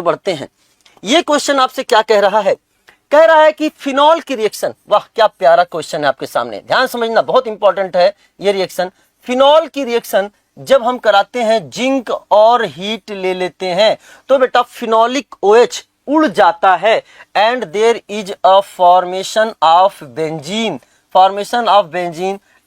बढ़ते हैं। ये क्वेश्चन आपसे क्या कह रहा है? कह रहा है कि फिनॉल की रिएक्शन, वाह क्या प्यारा क्वेश्चन है आपके सामने, ध्यान समझना, बहुत इंपॉर्टेंट है ये रिएक्शन। फिनॉल की रिएक्शन जब हम कराते हैं जिंक और हीट ले लेते हैं तो बेटा फिनोलिक OH उड़ जाता है and there is a formation of benzene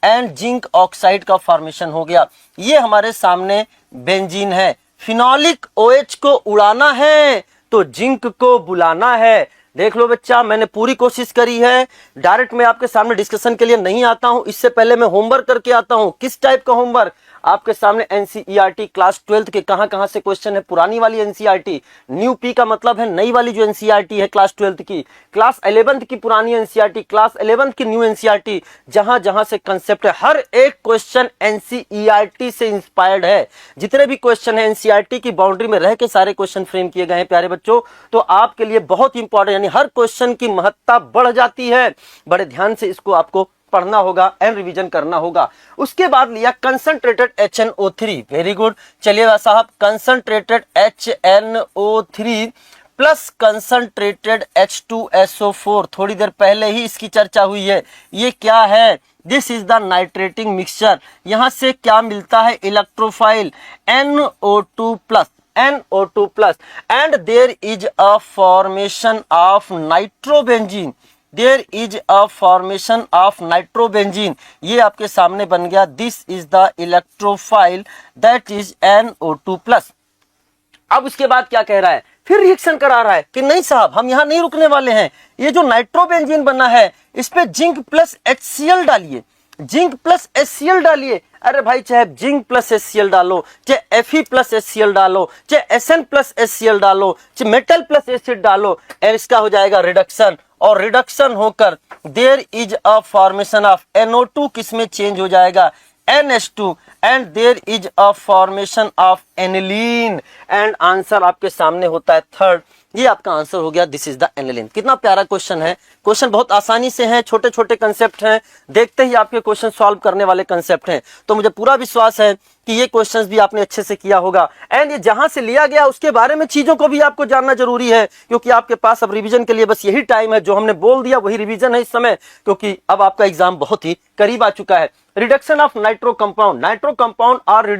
and zinc oxide का फॉर्मेशन हो गया। ये हमारे सामने बेंजीन है। फिनोलिक OH को उड़ाना है तो जिंक को बुलाना है। देख लो बच्चा, मैंने पूरी कोशिश करी है। डायरेक्ट मैं आपके सामने डिस्कशन के लिए नहीं आता हूं, इससे पहले मैं होमवर्क करके आता हूं। किस टाइप का होमवर्क? आपके सामने एनसीईआरटी क्लास 12 के कहां से क्वेश्चन है, पुरानी वाली एनसीईआरटी, न्यू पी का मतलब है नई वाली जो एनसीईआरटी है क्लास 12 की, क्लास 11th की पुरानी एनसीईआरटी, क्लास 11th की न्यू एनसीईआरटी, जहां से कंसेप्ट है, हर एक क्वेश्चन एनसीईआरटी से इंस्पायर्ड है। जितने भी क्वेश्चन है एनसीईआरटी की बाउंड्री में रह के सारे क्वेश्चन फ्रेम किए गए हैं प्यारे बच्चों। तो आपके लिए बहुत इंपॉर्टेंट, यानी हर क्वेश्चन की महत्ता बढ़ जाती है। बड़े ध्यान से इसको आपको पढ़ना होगा एंड रिवीजन करना होगा। उसके बाद लिया कंसंट्रेटेड HNO3, वेरी गुड। चलिए साहब, concentrated HNO3 plus concentrated H2SO4, थोड़ी देर पहले ही इसकी चर्चा हुई है। ये क्या है? This is the nitrating mixture. यहां से क्या मिलता है? Electrophile NO2 plus and there is a formation of nitrobenzene, ये आपके सामने बन गया। This is the electrophile that is NO2 plus. अब उसके बाद क्या कह रहा है? फिर रिएक्शन करा रहा है कि नहीं साहब, हम यहां नहीं रुकने वाले हैं। ये जो नाइट्रोबेंजीन बना है इस पे जिंक प्लस HCl डालिए, जिंक प्लस HCl डालिए। अरे भाई, चाहे जिंक प्लस HCl डालो, चाहे Fe प्लस HCl डालो, चाहे Sn प्लस HCl डालो, चाहे मेटल प्लस एसिड डालो, और इसका हो जाएगा रिडक्शन। और रिडक्शन होकर there is a formation of NO2, किसमें चेंज हो जाएगा? NH2 and there is a formation of aniline and answer आपके सामने होता है थर्ड। ये आपका आंसर हो गया, दिस इज द एनिलीन। कितना प्यारा क्वेश्चन है। क्वेश्चन बहुत आसानी से हैं, छोटे छोटे कंसेप्ट हैं, देखते ही आपके क्वेश्चन सॉल्व करने वाले कंसेप्ट हैं। तो मुझे पूरा विश्वास है कि ये क्वेश्चंस भी आपने अच्छे से किया होगा। एंड ये जहां से लिया गया उसके बारे में चीजों को भी आपको जानना जरूरी है, क्योंकि आपके पास अब रिवीजन के लिए बस यही टाइम है। जो हमने बोल दिया वही रिवीजन है इस समय, क्योंकि अब आपका एग्जाम बहुत ही करीब आ चुका है। Reduction of nitro compound are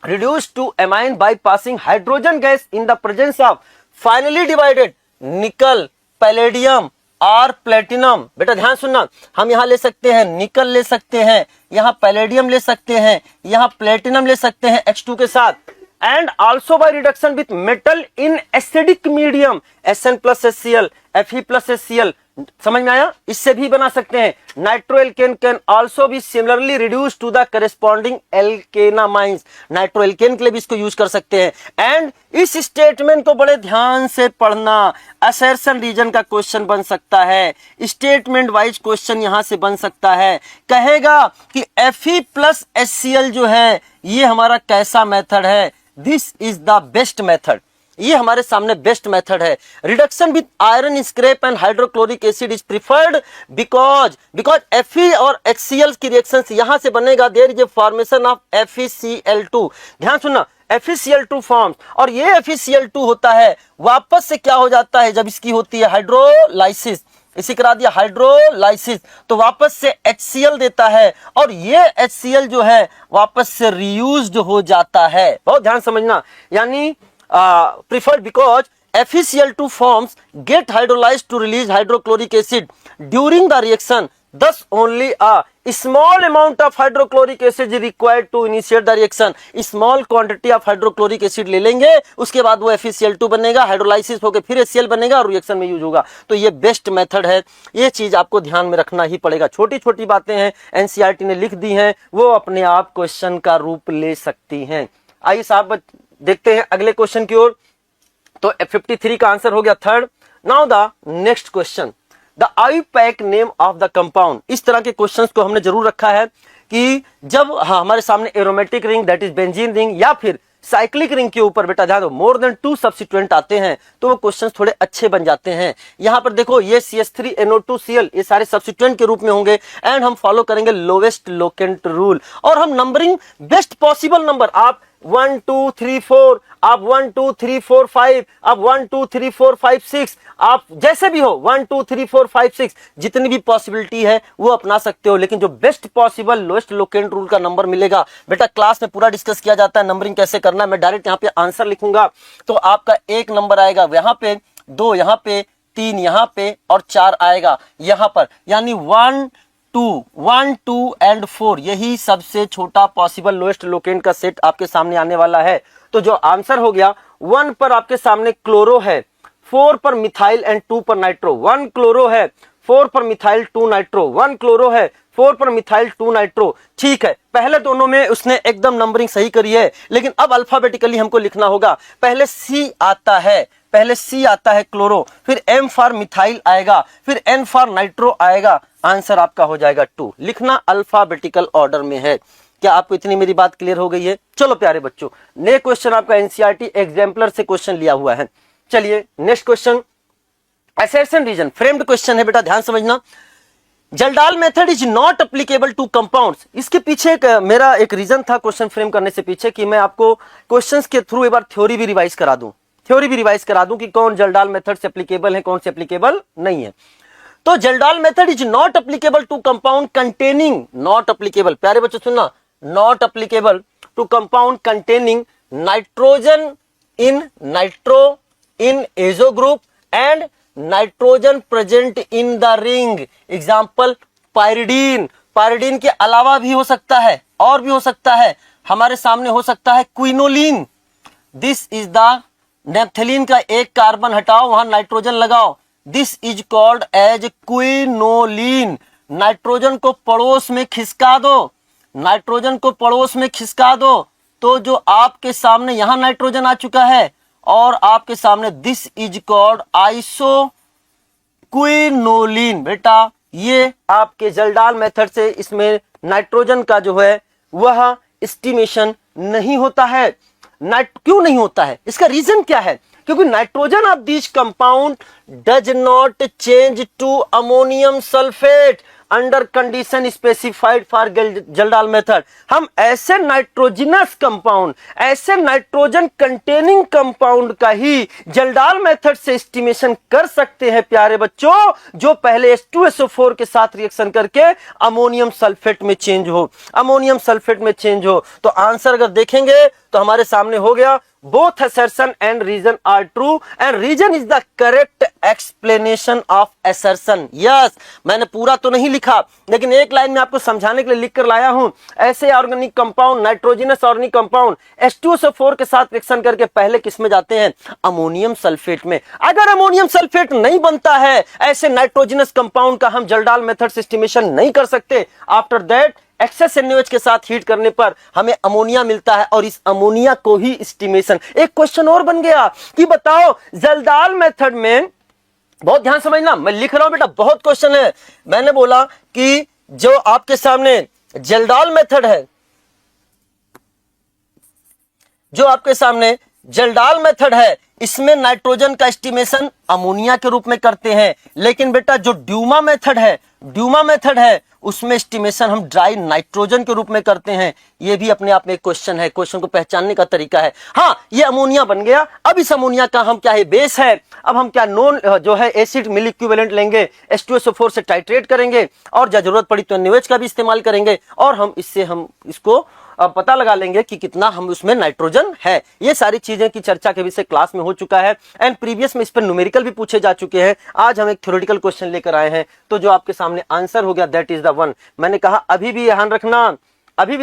reduced to amine by passing hydrogen gas in the presence of finally divided nickel, palladium और प्लेटिनम। बेटा ध्यान सुनना, हम यहाँ ले सकते हैं निकल, ले सकते हैं यहाँ पैलेडियम, ले सकते हैं यहाँ प्लेटिनम, ले सकते हैं H2 के साथ, and also by reduction with metal in acidic medium, Sn plus HCl, Fe plus HCl। समझ में आया? इससे भी बना सकते हैं। Nitroalkane can also be similarly reduce to the corresponding alkanamines, nitroalkane के लिए भी इसको यूज कर सकते हैं। एंड इस स्टेटमेंट को बड़े ध्यान से पढ़ना, असर्शन रीजन का क्वेश्चन बन सकता है, स्टेटमेंट वाइज क्वेश्चन यहां से बन सकता है। कहेगा कि Fe प्लस HCl जो है ये हमारा कैसा मेथड है? This is the best method, ये हमारे सामने बेस्ट मेथड है। Reduction with iron scrap and hydrochloric acid is preferred because Fe और HCl की रिएक्शन यहां से बनेगा। There is a formation of FeCl2। ध्यान सुनना, FeCl2 फॉर्म्स, और ये FeCl2 होता है वापस से क्या हो जाता है जब इसकी होती है हाइड्रोलाइसिस, इसी करा दिया हाइड्रोलाइसिस, तो वापस से HCl देता है, और ये HCl जो है वापस से रीयूज्ड हो जाता है। बहुत ध्यान समझना, यानी preferred because FeCl2 forms get hydrolyzed to release hydrochloric acid during the reaction. Thus only a small amount of hydrochloric acid is required to initiate the reaction. Small quantity of hydrochloric acid ले लेंगे, उसके बाद वो FeCl2 बनेगा, hydrolysis होकर फिर HCl बनेगा और रिएक्शन में यूज होगा। तो ये बेस्ट मेथड है, ये चीज आपको ध्यान में रखना ही पड़ेगा। छोटी छोटी बातें हैं एनसीईआरटी ने लिख दी हैं, वो अपने आप क्वेश्चन का रूप ले सकती हैं। आइए साहब देखते हैं अगले क्वेश्चन की ओर। तो 53 का आंसर हो गया third. Now the next question, the IUPAC name of the compound. इस तरह के क्वेश्चंस को हमने जरूर रखा है कि जब हमारे सामने aromatic ring that is benzene ring या फिर साइक्लिक रिंग के ऊपर बेटा ध्यान दो मोर देन 2 सब्स्टिट्यूएंट आते हैं तो वो क्वेश्चंस थोड़े अच्छे बन जाते हैं। यहां पर देखो ये CH3NO2Cl ये सारे सब्स्टिट्यूएंट के रूप में होंगे एंड हम फॉलो करेंगे लोवेस्ट लोकेंट रूल, और हम नंबरिंग बेस्ट पॉसिबल नंबर, आप 1 2 3 4, आप 1 2 3 4 5, आप 1 2 3 4 5 6, आप जैसे भी हो 1 2 3 4 5 6 जितनी भी पॉसिबिलिटी है वो अपना सकते हो, लेकिन जो best possible lowest locant rule का नंबर मिलेगा बेटा क्लास में पूरा डिस्कस किया जाता है। नंबरिंग कैसे करना है, मैं डायरेक्ट यहाँ पे आंसर लिखूंगा तो आपका एक नंबर आएगा यहाँ पे, 2 यहाँ पे, 3 यहाँ पे और 4 आएगा यहाँ पर, यानी 1 2 एंड 4 यही सबसे छोटा पॉसिबल लोएस्ट लोकेंट का सेट आपके सामने आने वाला है। तो जो आंसर हो गया 1 पर आपके सामने क्लोरो है, 4 पर मिथाइल एंड 2 पर नाइट्रो, 1 क्लोरो है 4 पर मिथाइल 2 नाइट्रो, 1 क्लोरो है 4 पर मिथाइल 2 नाइट्रो। ठीक है, पहले दोनों में उसने एकदम नंबरिंग सही करी है, लेकिन अब अल्फाबेटिकली हमको लिखना होगा। पहले सी आता है, पहले सी आता है क्लोरो, फिर एम फॉर मिथाइल आएगा, फिर एन फॉर नाइट्रो आएगा, आंसर आपका हो जाएगा 2। लिखना अल्फाबेटिकल ऑर्डर में है। क्या आपको इतनी मेरी बात क्लियर हो गई है? चलो प्यारे बच्चों, नेक्स्ट क्वेश्चन आपका एनसीईआरटी एग्जाम्पलर से क्वेश्चन लिया हुआ है। चलिए next question assertion reason framed question है बेटा, ध्यान समझना। Kjeldahl method is not applicable to compounds. इसके पीछे मेरा एक रीजन था क्वेश्चन फ्रेम करने से पीछे कि मैं आपको क्वेश्चंस के थ्रू एक बार थ्योरी भी रिवाइज करा दूं, कि कौन जल्डाल मेथड से एप्लीकेबल है, कौन से एप्लीकेबल नहीं है। तो Kjeldahl method is not applicable to compound containing, not applicable, प्यारे बच्चों सुनना, not applicable to compound containing nitrogen in azo group and nitrogen present in the ring. Example pyridine, pyridine के अलावा भी हो सकता है, और भी हो सकता है, हमारे सामने हो सकता है quinoline. This is the naphthalene का एक कार्बन हटाओ, वहां नाइट्रोजन लगाओ, this is called as quinoline. Nitrogen को पड़ोस में खिसका दो, नाइट्रोजन को पड़ोस में खिसका दो, तो जो आपके सामने यहां नाइट्रोजन आ चुका है और आपके सामने this is called iso quinoline. बेटा ये आपके जल्डाल मेथड से इसमें नाइट्रोजन का जो है वह एस्टिमेशन नहीं होता है। क्यों नहीं होता है, इसका रीजन क्या है? क्योंकि nitrogen of this compound does not change to ammonium sulphate under condition specified for Kjeldahl method. हम ऐसे नाइट्रोजिनस कंपाउंड, ऐसे नाइट्रोजन कंटेनिंग कंपाउंड का ही जल्डाल मेथड से एस्टिमेशन कर सकते हैं प्यारे बच्चों, जो पहले H2SO4 के साथ रिएक्शन करके अमोनियम सल्फेट में चेंज हो, अमोनियम सल्फेट में चेंज हो। तो आंसर अगर देखेंगे तो हमारे सामने हो गया both assertion and reason are true and reason is the correct explanation of assertion। yes, मैंने पूरा तो नहीं लिखा, लेकिन एक लाइन में आपको समझाने के लिए लिख कर लाया हूं। ऐसे organic compound, nitrogenous organic compound H2SO4 के साथ रिएक्शन करके पहले किस में जाते हैं? अमोनियम सल्फेट में। अगर अमोनियम सल्फेट नहीं बनता है, ऐसे नाइट्रोजनस कंपाउंड का हम जल्डाल मेथड से एस्टिमेशन नहीं कर सकते। आफ्टर दैट एक्सेस NaOH के साथ हीट करने पर हमें अमोनिया मिलता है और इस अमोनिया को ही एस्टिमेशन। एक क्वेश्चन और बन गया कि बताओ जल्दाल मेथड में, बहुत ध्यान समझना, मैं लिख रहा हूं बेटा, बहुत क्वेश्चन है। मैंने बोला कि जो आपके सामने जल्दाल मेथड है, जो आपके सामने जल्डाल मेथड है, इसमें नाइट्रोजन का एस्टिमेशन अमोनिया के रूप में करते हैं, लेकिन बेटा जो ड्यूमा मेथड है उसमें एस्टिमेशन हम ड्राई नाइट्रोजन के रूप में करते हैं। ये भी अपने आप में एक क्वेश्चन है, क्वेश्चन को पहचानने का तरीका है। हाँ, ये अमोनिया बन गया, अब इस अमोनिया का हम क्या है? बेस है। अब हम क्या नॉन जो है एसिड मिल इक्विवेलेंट लेंगे, H2SO4 से टाइट्रेट करेंगे और जरूरत पड़ी तो NaOH का भी इस्तेमाल करेंगे और हम इसको पता लगा लेंगे कि कितना हम उसमें नाइट्रोजन है। ये सारी चीजें की चर्चा के विषय क्लास में हो चुका है एंड प्रीवियस में इस पर न्यूमेरिकल भी पूछे जा चुके हैं। आज हम एक थ्योरेटिकल क्वेश्चन लेकर आए हैं, तो जो आपके सामने आंसर हो गया दैट इज द वन। मैंने कहा अभी भी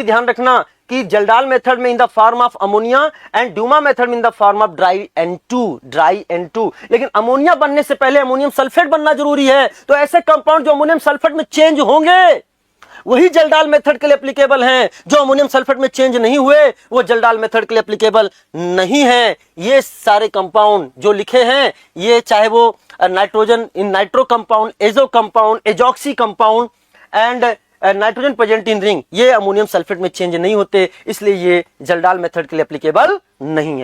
ध्यान रखना कि जल्डाल मेथड में in the form of ammonia and Dumas method में in the form of dry N2, लेकिन अमोनिया बनने से पहले अमोनियम सल्फेट बनना जरूरी है। तो ऐसे कंपाउंड जो अमोनियम सल्फेट में चेंज होंगे वही जल्डाल मेथड के लिए एप्लीकेबल हैं, जो अमोनियम सल्फेट में चेंज नहीं हुए वो जल्डाल मेथड के लिए एप्लीकेबल नहीं है। ये सारे कंपाउंड जो लिखे हैं, ये चाहे वो nitrogen in nitro compound, azo compound, azoxy compound and nitrogen present in ring, ये अमोनियम सल्फेट में चेंज नहीं होते, इसलिए ये जल्डाल मेथड के लिए एप्लीकेबल नहीं है।